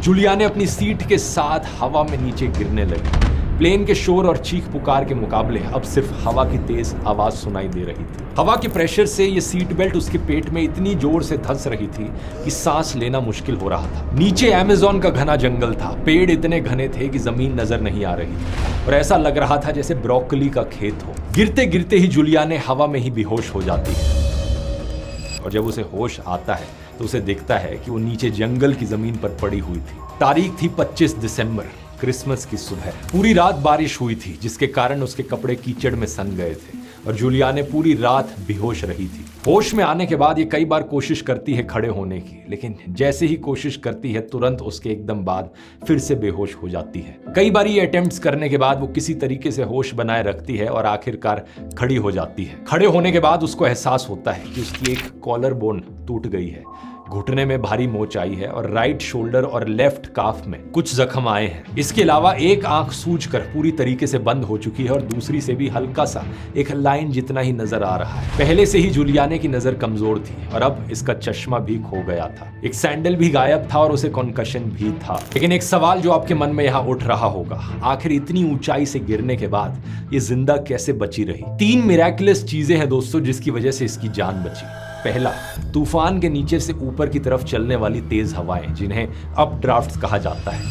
जूलियाने अपनी सीट के साथ हवा में नीचे गिरने लगी। प्लेन के शोर और चीख पुकार के मुकाबले अब सिर्फ हवा की तेज आवाज सुनाई दे रही थी। हवा के प्रेशर से ये सीट बेल्ट उसके पेट में इतनी जोर से धंस रही थी कि सांस लेना मुश्किल हो रहा था। नीचे अमेज़न का घना जंगल था। पेड़ इतने घने थे कि जमीन नजर नहीं आ रही थी और ऐसा लग रहा था जैसे ब्रोकली का खेत हो। गिरते गिरते ही जूलियाने हवा में ही बेहोश हो जाती है और जब उसे होश आता है तो उसे दिखता है कि वो नीचे जंगल की जमीन पर पड़ी हुई थी। तारीख थी 25 दिसंबर, क्रिसमस की सुबह। पूरी रात बारिश हुई थी जिसके कारण उसके कपड़े कीचड़ में सन गए थे और जूलियाने पूरी रात बेहोश रही थी। होश में आने के बाद ये कई बार कोशिश करती है खड़े होने की, लेकिन जैसे ही कोशिश करती है तुरंत उसके एकदम बाद फिर से बेहोश हो जाती है। कई बार ये अटेम्प्ट्स करने के बाद वो किसी तरीके से होश बनाए रखती है और आखिरकार खड़ी हो जाती है। खड़े होने के बाद उसको एहसास होता है कि उसकी एक कॉलर बोन टूट गई है, घुटने में भारी मोच आई है और राइट शोल्डर और लेफ्ट काफ में कुछ जख्म आए हैं। इसके अलावा एक आंख सूजकर पूरी तरीके से बंद हो चुकी है और दूसरी से भी हल्का सा एक लाइन जितना ही नजर आ रहा है। पहले से ही जूलियाने की नजर कमजोर थी और अब इसका चश्मा भी खो गया था। एक सैंडल भी गायब था और उसे कॉन्कशन भी था। लेकिन एक सवाल जो आपके मन में यहाँ उठ रहा होगा, आखिर इतनी ऊंचाई से गिरने के बाद ये जिंदा कैसे बची रही? 3 मिरेकलस चीजें हैं दोस्तों जिसकी वजह से इसकी जान बची। पहला, तूफान के नीचे से ऊपर की तरफ चलने वाली तेज हवाएं जिन्हें अपड्राफ्ट्स कहा जाता है।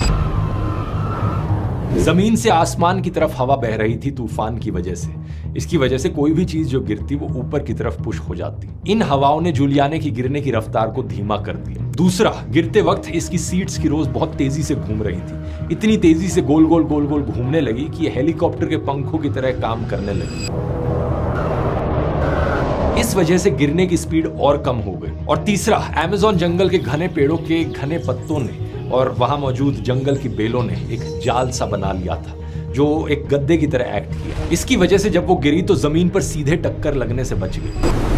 जमीन से आसमान की तरफ हवा बह रही थी तूफान की वजह से। इसकी वजह से कोई भी चीज जो गिरती वो ऊपर की तरफ पुश हो जाती। इन हवाओं ने जूलियाने की गिरने की रफ्तार को धीमा कर दिया। दूसरा, गिरते वक्त इसकी सीट्स की रोज बहुत तेजी से घूम रही थी। इतनी तेजी से गोल गोल घूमने लगी कि हेलीकॉप्टर के पंखों की तरह काम करने लगी। इस वजह से गिरने की स्पीड और कम हो गई। और तीसरा, अमेज़न जंगल के घने पेड़ों के घने पत्तों ने और वहां मौजूद जंगल की बेलों ने एक जाल सा बना लिया था जो एक गद्दे की तरह एक्ट किया। इसकी वजह से जब वो गिरी तो जमीन पर सीधे टक्कर लगने से बच गई।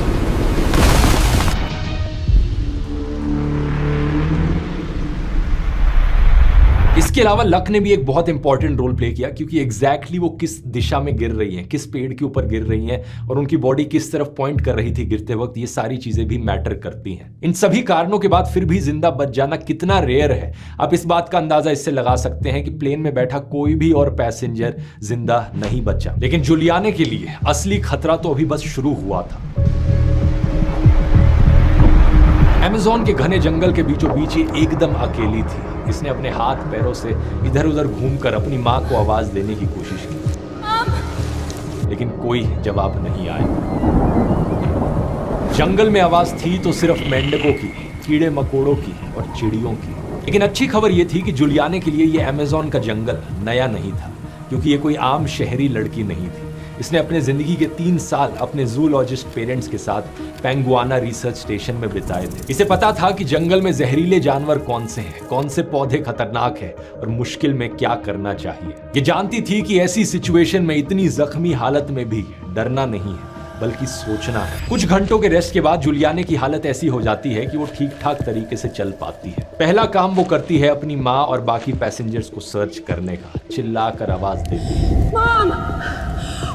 इसके अलावा लक ने भी एक बहुत इंपॉर्टेंट रोल प्ले किया क्योंकि एग्जैक्टली वो किस दिशा में गिर रही हैं, किस पेड़ के ऊपर गिर रही हैं और उनकी बॉडी किस तरफ पॉइंट कर रही थी गिरते वक्त, ये सारी चीजें भी मैटर करती हैं। इन सभी कारणों के बाद फिर भी जिंदा बच जाना कितना रेयर है, आप इस बात का अंदाजा इससे लगा सकते हैं कि प्लेन में बैठा कोई भी और पैसेंजर जिंदा नहीं बचा। लेकिन जूलियाने के लिए असली खतरा तो अभी बस शुरू हुआ था। अमेज़न के घने जंगल के बीचों बीच ये एकदम अकेली थी। इसने अपने हाथ पैरों से इधर उधर घूमकर अपनी मां को आवाज देने की कोशिश की, लेकिन कोई जवाब नहीं आया। जंगल में आवाज थी तो सिर्फ मेंढकों की, कीड़े मकोड़ों की और चिड़ियों की। लेकिन अच्छी खबर यह थी कि जूलियाने के लिए यह अमेज़न का जंगल नया नहीं था क्योंकि ये कोई आम शहरी लड़की नहीं थी। इसने अपने जिंदगी के 3 साल अपने जूलॉजिस्ट पेरेंट्स के साथ पेंगुआना रिसर्च स्टेशन में बिताए थे। इसे पता था कि जंगल में जहरीले जानवर कौन से हैं, कौन से पौधे खतरनाक हैं और मुश्किल में क्या करना चाहिए। ये जानती थी कि ऐसी सिचुएशन में इतनी जख्मी हालत में भी डरना नहीं है बल्कि सोचना है। कुछ घंटों के रेस्ट के बाद जूलियाने की हालत ऐसी हो जाती है कि वो ठीक ठाक तरीके से चल पाती है। पहला काम वो करती है अपनी माँ और बाकी पैसेंजर्स को सर्च करने का, चिल्लाकर आवाज देती है, Mom!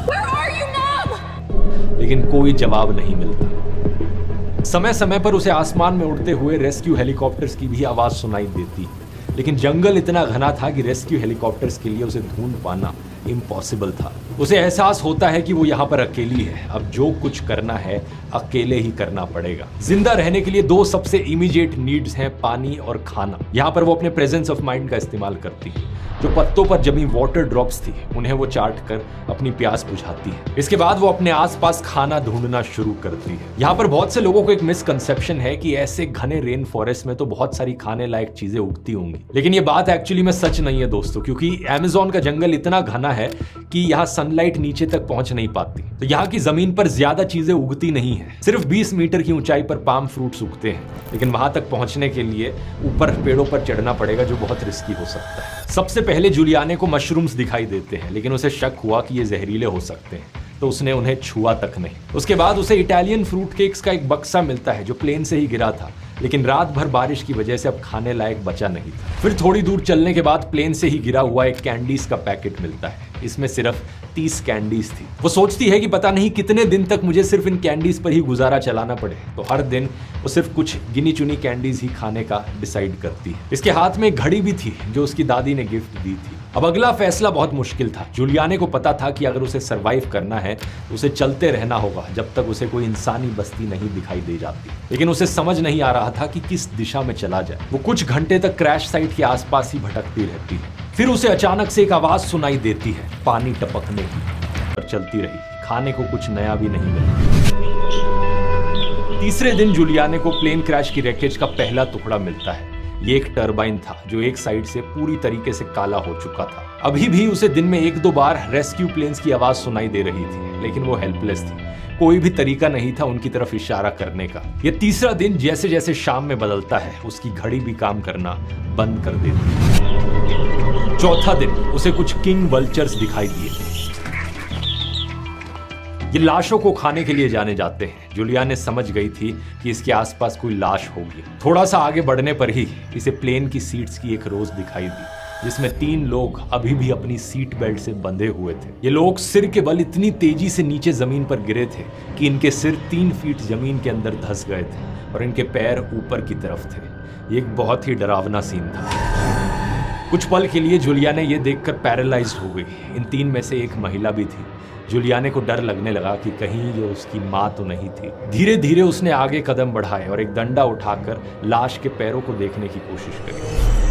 Where are you, Mom? लेकिन कोई जवाब नहीं मिलता। समय समय पर उसे आसमान में उड़ते हुए रेस्क्यू हेलीकॉप्टर्स की भी आवाज सुनाई देती, लेकिन जंगल इतना घना था कि रेस्क्यू हेलीकॉप्टर्स के लिए उसे ढूंढ पाना इम्पॉसिबल था। उसे एहसास होता है कि वो यहाँ पर अकेली है। अब जो कुछ करना है अकेले ही करना पड़ेगा। जिंदा रहने के लिए 2 सबसे इमीडिएट नीड्स हैं, पानी और खाना। यहाँ पर वो अपने प्रेजेंस ऑफ माइंड का इस्तेमाल करती है। जो पत्तों पर जमी वाटर ड्रॉप्स थी उन्हें वो चाट कर अपनी प्यास बुझाती है। इसके बाद वो अपने आसपास खाना ढूंढना शुरू करती है। यहाँ पर बहुत से लोगों को एक मिसकंसेप्शन है कि ऐसे घने रेन फॉरेस्ट में तो बहुत सारी खाने लायक चीजें उगती होंगी, लेकिन ये बात एक्चुअली में सच नहीं है दोस्तों, क्योंकि अमेज़न का जंगल इतना घना है कि यहाँ सनलाइट नीचे तक पहुंच नहीं पाती। तो यहाँ की जमीन पर ज्यादा चीजें उगती नहीं है। सिर्फ 20 मीटर की ऊंचाई पर पाम फ्रूट्स उगते हैं, लेकिन वहां तक पहुंचने के लिए ऊपर पेड़ों पर चढ़ना पड़ेगा जो बहुत रिस्की हो सकता है। सबसे पहले जूलियाने को मशरूम्स दिखाई देते हैं, लेकिन उसे शक हुआ कि ये जहरीले हो सकते हैं, तो उसने उन्हें छुआ तक नहीं। उसके बाद उसे इटालियन फ्रूट केक्स का एक बक्सा मिलता है जो प्लेन से ही गिरा था, लेकिन रात भर बारिश की वजह से अब खाने लायक बचा नहीं था। फिर थोड़ी दूर चलने के बाद प्लेन से ही गिरा हुआ एक कैंडीज का पैकेट मिलता है। इसमें सिर्फ 30 कैंडीज थी। वो सोचती है कि पता नहीं कितने दिन तक मुझे सिर्फ इन कैंडीज पर ही गुजारा चलाना पड़े, तो हर दिन वो सिर्फ कुछ गिनी चुनी कैंडीज ही खाने का डिसाइड करती है। इसके हाथ में एक घड़ी भी थी जो उसकी दादी ने गिफ्ट दी थी। अब अगला फैसला बहुत मुश्किल था। जूलियाने को पता था कि अगर उसे सरवाइव करना है तो उसे चलते रहना होगा जब तक उसे कोई इंसानी बस्ती नहीं दिखाई दे जाती। लेकिन उसे समझ नहीं आ रहा था कि किस दिशा में चला जाए। वो कुछ घंटे तक क्रैश साइट के आसपास ही भटकती रहती है। फिर उसे अचानक से एक आवाज सुनाई देती है, पानी टपकने की। और चलती रही, खाने को कुछ नया भी नहीं मिला। तीसरे दिन जूलियाने को प्लेन क्रैश की रैकेज का पहला टुकड़ा मिलता है। ये एक टरबाइन था जो एक साइड से पूरी तरीके से काला हो चुका था। अभी भी उसे दिन में 1-2 बार रेस्क्यू प्लेन्स की आवाज सुनाई दे रही थी, लेकिन वो हेल्पलेस थी। कोई भी तरीका नहीं था उनकी तरफ इशारा करने का। ये तीसरा दिन जैसे जैसे शाम में बदलता है, उसकी घड़ी भी काम करना बंद कर देती है। चौथा दिन उसे कुछ किंग वल्चर्स दिखाई दिए। ये लाशों को खाने के लिए जाने जाते हैं। जूलियाने समझ गई थी कि इसके आसपास कोई लाश होगी। थोड़ा सा आगे बढ़ने पर ही इसे प्लेन की सीट्स की एक रोज दिखाई दी, जिसमें 3 लोग अभी भी अपनी सीट बेल्ट से बंधे हुए थे। ये लोग सिर के बल इतनी तेजी से नीचे जमीन पर गिरे थे कि इनके सिर 3 फीट जमीन के अंदर धंस गए थे और इनके पैर ऊपर की तरफ थे। ये एक बहुत ही डरावना सीन था। कुछ पल के लिए जूलियाने ये देखकर पैरालाइज्ड हो गई। इन 3 में से एक महिला भी थी। जूलियाने को डर लगने लगा कि कहीं ये उसकी मां तो नहीं थी। धीरे धीरे उसने आगे कदम बढ़ाए और एक डंडा उठाकर लाश के पैरों को देखने की कोशिश करी।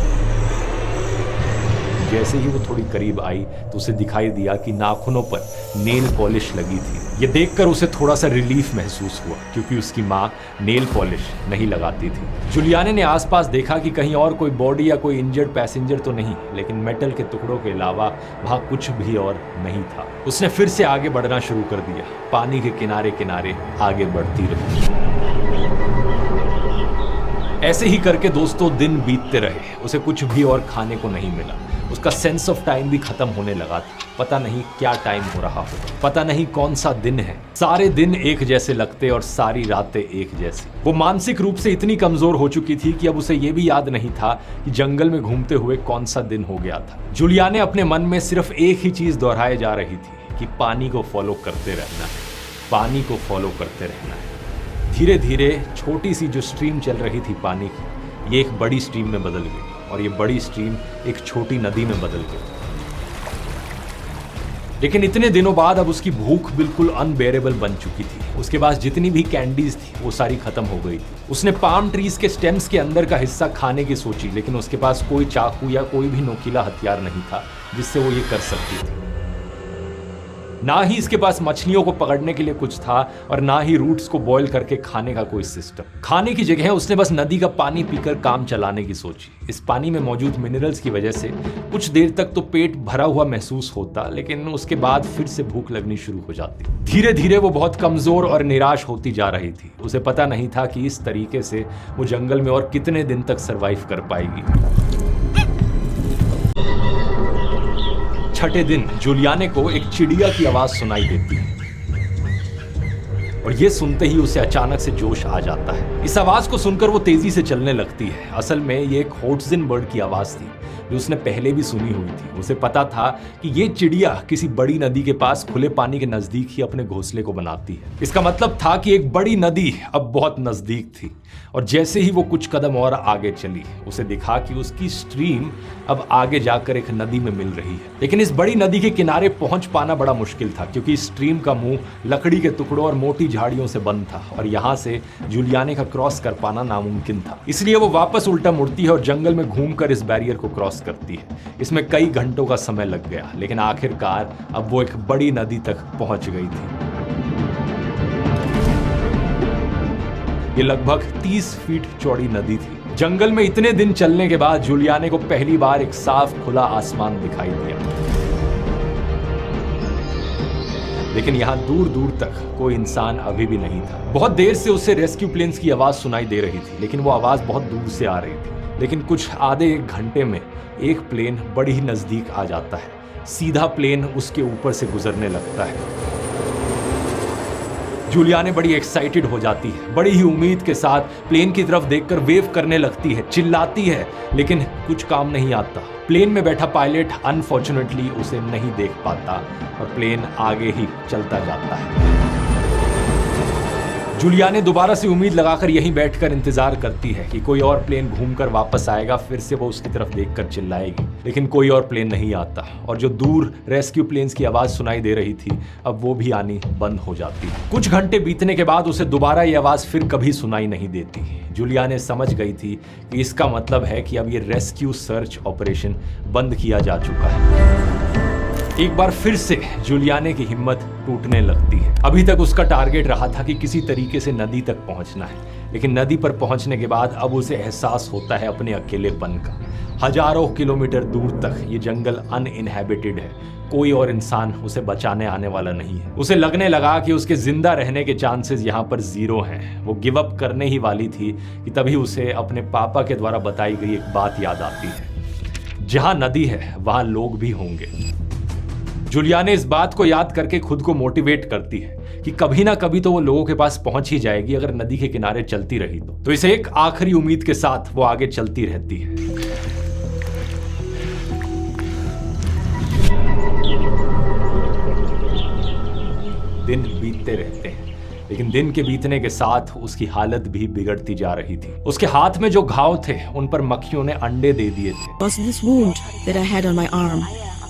जैसे ही वो थोड़ी करीब आई तो उसे दिखाई दिया कि नाखूनों पर नेल पॉलिश लगी थी। ये देखकर उसे थोड़ा सा रिलीफ महसूस हुआ, क्योंकि उसकी माँ नेल पॉलिश नहीं लगाती थी। जूलियाने ने आसपास देखा कि कहीं और कोई बॉडी या कोई इंजर्ड पैसेंजर तो नहीं, लेकिन मेटल के टुकड़ों के अलावा वहां कुछ भी और नहीं था। उसने फिर से आगे बढ़ना शुरू कर दिया। पानी के किनारे किनारे आगे बढ़ती रही। ऐसे ही करके दोस्तों दिन बीतते रहे। उसे कुछ भी और खाने को नहीं मिला। उसका सेंस ऑफ टाइम भी खत्म होने लगा था। पता नहीं क्या टाइम हो रहा हो, पता नहीं कौन सा दिन है। सारे दिन एक जैसे लगते और सारी रातें एक जैसी। वो मानसिक रूप से इतनी कमजोर हो चुकी थी कि अब उसे ये भी याद नहीं था कि जंगल में घूमते हुए कौन सा दिन हो गया था। जूलियाने अपने मन में सिर्फ एक ही चीज दोहराए जा रही थी कि पानी को फॉलो करते रहना है, पानी को फॉलो करते रहना है। धीरे धीरे छोटी सी जो स्ट्रीम चल रही थी पानी की, ये एक बड़ी स्ट्रीम में बदल गई और ये बड़ी स्ट्रीम एक छोटी नदी में बदल गई। लेकिन इतने दिनों बाद अब उसकी भूख बिल्कुल अनबेरेबल बन चुकी थी। उसके पास जितनी भी कैंडीज थी वो सारी खत्म हो गई थी। उसने पाम ट्रीज के स्टेम्स के अंदर का हिस्सा खाने की सोची, लेकिन उसके पास कोई चाकू या कोई भी नोकीला हथियार नहीं था जिससे वो ये कर सकती थी। ना ही इसके पास मछलियों को पकड़ने के लिए कुछ था और ना ही रूट्स को बॉईल करके खाने का कोई सिस्टम। खाने की जगह उसने बस नदी का पानी पीकर काम चलाने की सोची। इस पानी में मौजूद मिनरल्स की वजह से कुछ देर तक तो पेट भरा हुआ महसूस होता, लेकिन उसके बाद फिर से भूख लगनी शुरू हो जाती। धीरे धीरे वो बहुत कमजोर और निराश होती जा रही थी। उसे पता नहीं था कि इस तरीके से वो जंगल में और कितने दिन तक सरवाइव कर पाएगी। छठे दिन जूलियाने को एक चिड़िया की आवाज सुनाई देती है और ये सुनते ही उसे अचानक से जोश आ जाता है। इस आवाज को सुनकर वो तेजी से चलने लगती है। असल में ये एक होट्जिन बर्ड की आवाज थी जो उसने पहले भी सुनी हुई थी। उसे पता था कि ये चिड़िया किसी बड़ी नदी के पास खुले पानी के नजदीक ही अपने घोंसले को बनाती है। इसका मतलब था कि एक बड़ी नदी अब बहुत नजदीक थी और जैसे ही वो कुछ कदम और आगे चली, उसे दिखा कि उसकी स्ट्रीम अब आगे जाकर एक नदी में मिल रही है। लेकिन इस बड़ी नदी के किनारे पहुंच पाना बड़ा मुश्किल था, क्योंकि स्ट्रीम का मुंह लकड़ी के टुकड़ों और मोटी झाड़ियों से बंद था और यहाँ से जूलियाने का क्रॉस कर पाना नामुमकिन था। इसलिए वो वापस उल्टा मुड़ती है और जंगल में घूमकर इस बैरियर को क्रॉस करती है। इसमें कई घंटों का समय लग गया, लेकिन आखिरकार अब वो एक बड़ी नदी तक पहुंच गई थी। ये लगभग 30 फीट चौड़ी नदी थी। जंगल में इतने दिन चलने के बाद जूलियाने को पहली बार एक साफ खुला आसमान दिखाई दिया, लेकिन यहां दूर दूर तक कोई इंसान अभी भी नहीं था। बहुत देर से उसे रेस्क्यू प्लेन्स की आवाज सुनाई दे रही थी, लेकिन वो आवाज बहुत दूर से आ रही थी। लेकिन कुछ आधे एक घंटे में एक प्लेन बड़ी ही नजदीक आ जाता है। सीधा प्लेन उसके ऊपर से गुजरने लगता है। जूलियाने बड़ी एक्साइटेड हो जाती है, बड़ी ही उम्मीद के साथ प्लेन की तरफ देखकर वेव करने लगती है, चिल्लाती है, लेकिन कुछ काम नहीं आता। प्लेन में बैठा पायलट अनफॉर्चुनेटली उसे नहीं देख पाता और प्लेन आगे ही चलता जाता है। जूलियाने दोबारा से उम्मीद लगाकर यहीं बैठकर इंतजार करती है कि कोई और प्लेन घूमकर वापस आएगा, फिर से वो उसकी तरफ देखकर चिल्लाएगी, लेकिन कोई और प्लेन नहीं आता और जो दूर रेस्क्यू प्लेन्स की आवाज सुनाई दे रही थी अब वो भी आनी बंद हो जाती है। कुछ घंटे बीतने के बाद उसे दोबारा ये आवाज फिर कभी सुनाई नहीं देती। जूलियाने समझ गई थी कि इसका मतलब है कि अब ये रेस्क्यू सर्च ऑपरेशन बंद किया जा चुका है। एक बार फिर से जूलियाने की हिम्मत टूटने लगती है। अभी तक उसका टारगेट रहा था कि किसी तरीके से नदी तक पहुंचना है, लेकिन नदी पर पहुंचने के बाद अब उसे एहसास होता है अपने अकेलेपन का। हजारों किलोमीटर दूर तक ये जंगल अनइनहैबिटेड है, कोई और इंसान उसे बचाने आने वाला नहीं है। उसे लगने लगा कि उसके जिंदा रहने के चांसेस यहाँ पर जीरो हैं। वो गिव अप करने ही वाली थी कि तभी उसे अपने पापा के द्वारा बताई गई एक बात याद आती है, जहाँ नदी है वहाँ लोग भी होंगे। जूलियाने इस बात को याद करके खुद को मोटिवेट करती है कि कभी ना कभी तो वो लोगों के पास पहुंच ही जाएगी अगर नदी के किनारे चलती रही तो इसे एक आखिरी उम्मीद के साथ वो आगे चलती रहती है। दिन बीतते रहते हैं, लेकिन दिन के बीतने के साथ उसकी हालत भी बिगड़ती जा रही थी। उसके हाथ में जो घाव थे उन पर मक्खियों ने अंडे दे दिए थे। Was this wound that I had on my arm?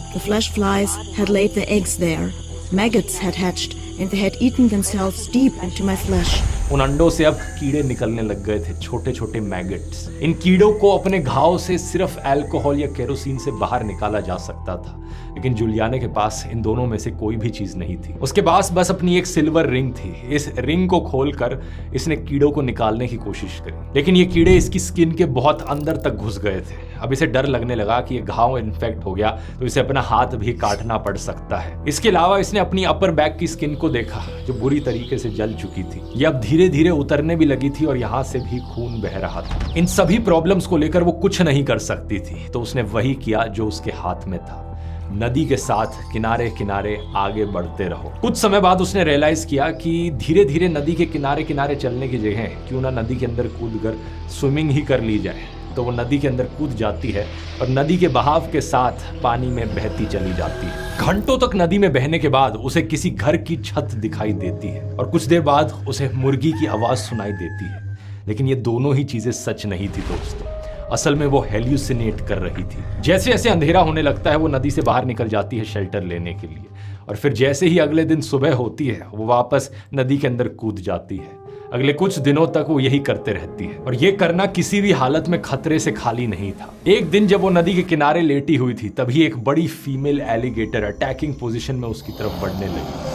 The flesh flies had laid their eggs there. Maggots had hatched and they had eaten themselves deep into my flesh. उन अंडों से अब कीड़े निकलने लग गए थे, छोटे छोटे मैगट्स। इन कीड़ों को अपने घाव से सिर्फ अल्कोहल या केरोसिन से बाहर निकाला जा सकता था, लेकिन जूलियाने के पास इन दोनों में से कोई भी चीज नहीं थी। उसके पास बस अपनी एक सिल्वर रिंग थी। इस रिंग को खोलकर इसने कीड़ों को निकालने की कोशिश करी, लेकिन ये कीड़े इसकी स्किन के बहुत अंदर तक घुस गए थे। अब इसे डर लगने लगा कि ये घाव इन्फेक्ट हो गया तो इसे अपना हाथ भी काटना पड़ सकता है। इसके अलावा इसने अपनी अपर बैक की स्किन को देखा जो बुरी तरीके से जल चुकी थी। ये अब धीरे धीरे उतरने भी लगी थी और यहाँ से भी खून बह रहा था। इन सभी प्रॉब्लम्स को लेकर वो कुछ नहीं कर सकती थी, तो उसने वही किया जो उसके हाथ में था। नदी के साथ किनारे किनारे आगे बढ़ते रहो। कुछ समय बाद उसने रियलाइज किया कि धीरे धीरे नदी के किनारे किनारे चलने की जगह क्यों ना नदी के अंदर कूदकर स्विमिंग ही कर ली जाए। तो वो नदी के अंदर कूद जाती है और नदी के बहाव के साथ पानी में बहती चली जाती है। घंटों तक नदी में बहने के बाद उसे किसी घर की छत दिखाई देती है और कुछ देर बाद उसे मुर्गी की आवाज सुनाई देती है, लेकिन ये दोनों ही चीजें सच नहीं थी दोस्तों। असल में वो हेल्यूसिनेट कर रही थी। जैसे जैसे अंधेरा होने लगता है वो नदी से बाहर निकल जाती है शेल्टर लेने के लिए, और फिर जैसे ही अगले दिन सुबह होती है वो वापस नदी के अंदर कूद जाती है। अगले कुछ दिनों तक वो यही करते रहती है और ये करना किसी भी हालत में खतरे से खाली नहीं था। एक दिन जब वो नदी के किनारे लेटी हुई थी तभी एक बड़ी फीमेल एलिगेटर अटैकिंग पोजीशन में उसकी तरफ बढ़ने लगी।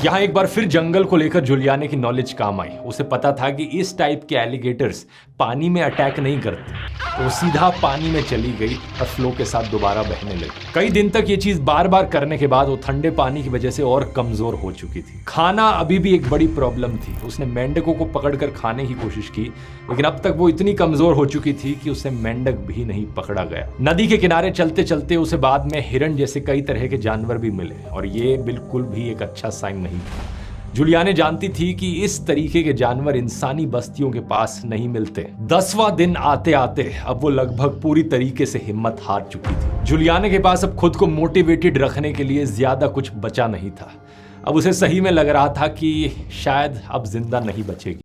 यहाँ एक बार फिर जंगल को लेकर जूलियाने की नॉलेज काम आई। उसे पता था कि इस टाइप के एलिगेटर्स पानी में अटैक नहीं करते, तो वो सीधा पानी में चली गई और फ्लो के साथ दोबारा बहने लगी। कई दिन तक ये चीज बार बार करने के बाद वो ठंडे पानी की वजह से और कमजोर हो चुकी थी। खाना अभी भी एक बड़ी प्रॉब्लम थी। उसने मेंढकों को पकड़कर खाने की कोशिश की, लेकिन अब तक वो इतनी कमजोर हो चुकी थी कि उसे मेंढक भी नहीं पकड़ा गया। नदी के किनारे चलते चलते उसे बाद में हिरण जैसे कई तरह के जानवर भी मिले और ये बिल्कुल भी एक अच्छा साइन नहीं था। जूलियाने जानती थी कि इस तरीके के जानवर इंसानी बस्तियों के पास नहीं मिलते। 10वां दिन आते आते अब वो लगभग पूरी तरीके से हिम्मत हार चुकी थी। जूलियाने के पास अब खुद को मोटिवेटेड रखने के लिए ज्यादा कुछ बचा नहीं था। अब उसे सही में लग रहा था कि शायद अब जिंदा नहीं बचेगी।